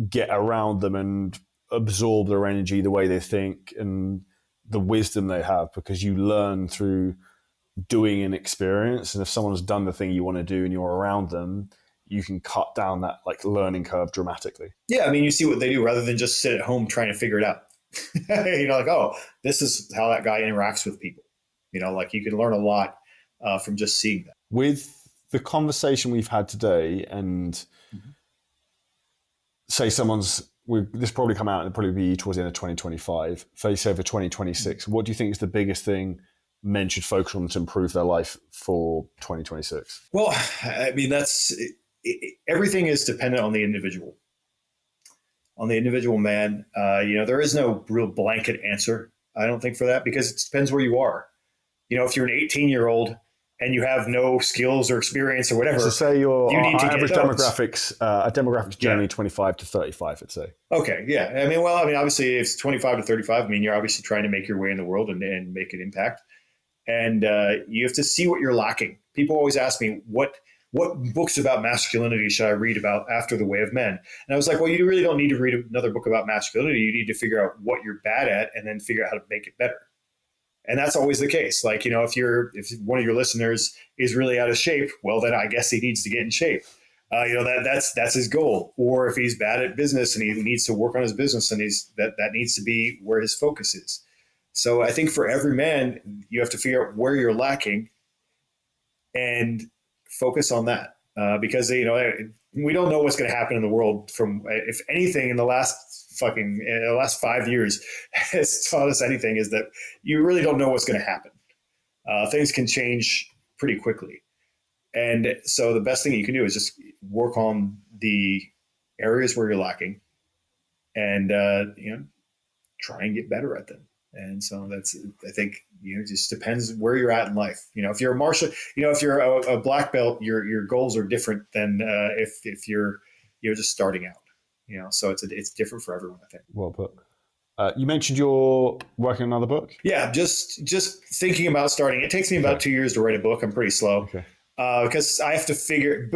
get around them and absorb their energy, the way they think, and the wisdom they have, because you learn through doing an experience. And if someone's done the thing you want to do and you're around them, you can cut down that learning curve dramatically.
Yeah. I mean, you see what they do rather than just sit at home trying to figure it out. Oh, this is how that guy interacts with people. You can learn a lot from just seeing that.
With the conversation we've had today, and say this probably come out and it'll probably be towards the end of 2025. Say for 2026, what do you think is the biggest thing men should focus on to improve their life for 2026?
Well, I mean, everything is dependent on the individual. On the individual man, there is no real blanket answer, I don't think, for that, because it depends where you are. If you're an 18-year-old and you have no skills or experience or whatever,
so say your average demographics generally 25 to 35, I'd say.
Okay, yeah. I mean, obviously, if it's 25 to 35, you're obviously trying to make your way in the world and make an impact. And you have to see what you're lacking. People always ask me, what books about masculinity should I read about after The Way of Men? And I was like, well, you really don't need to read another book about masculinity. You need to figure out what you're bad at and then figure out how to make it better. And that's always the case. If one of your listeners is really out of shape, well, then I guess he needs to get in shape. That's his goal. Or if he's bad at business and he needs to work on his business, and that needs to be where his focus is. So I think for every man, you have to figure out where you're lacking and focus on that, because we don't know what's going to happen in the world. If anything, in the last 5 years has taught us anything, is that you really don't know what's going to happen. Things can change pretty quickly, and so the best thing you can do is just work on the areas where you're lacking, and try and get better at them. And so I think, it just depends where you're at in life. If you're a martial, if you're a black belt, your goals are different than if you're just starting out. So it's different for everyone, I think.
Well put. You mentioned you're working on another book.
Yeah, just thinking about starting. It takes me about 2 years to write a book. I'm pretty slow, because I have to figure.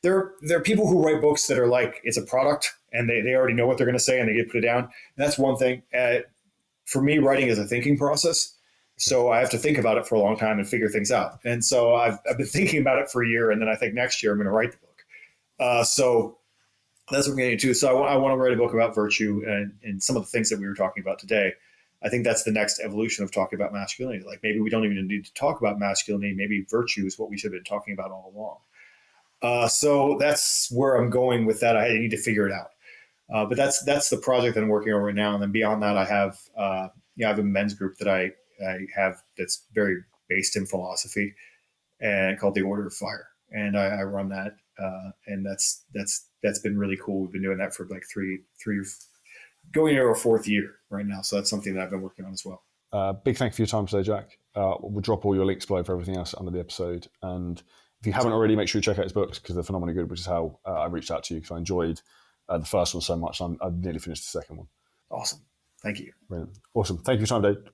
There are people who write books that are like, it's a product and they already know what they're going to say and they get put it down. And that's one thing. For me, writing is a thinking process. So I have to think about it for a long time and figure things out. And so I've been thinking about it for a year, and then I think next year I'm going to write the book. So that's what I'm getting into. So I want to write a book about virtue and some of the things that we were talking about today. I think that's the next evolution of talking about masculinity. Maybe we don't even need to talk about masculinity. Maybe virtue is what we should have been talking about all along. So that's where I'm going with that. I need to figure it out. But that's the project that I'm working on right now. And then beyond that, I have a men's group that I have that's very based in philosophy and called the Order of Fire. And I run that. And that's been really cool. We've been doing that for three going into our fourth year right now. So that's something that I've been working on as well.
Big thank you for your time today, Jack. We'll drop all your links below for everything else under the episode. And if you haven't already, make sure you check out his books, because they're phenomenally good, which is how I reached out to you, because I enjoyed the first one so much. I've nearly finished the second one.
Awesome. Thank you.
Brilliant. Awesome. Thank you for your time, Dave.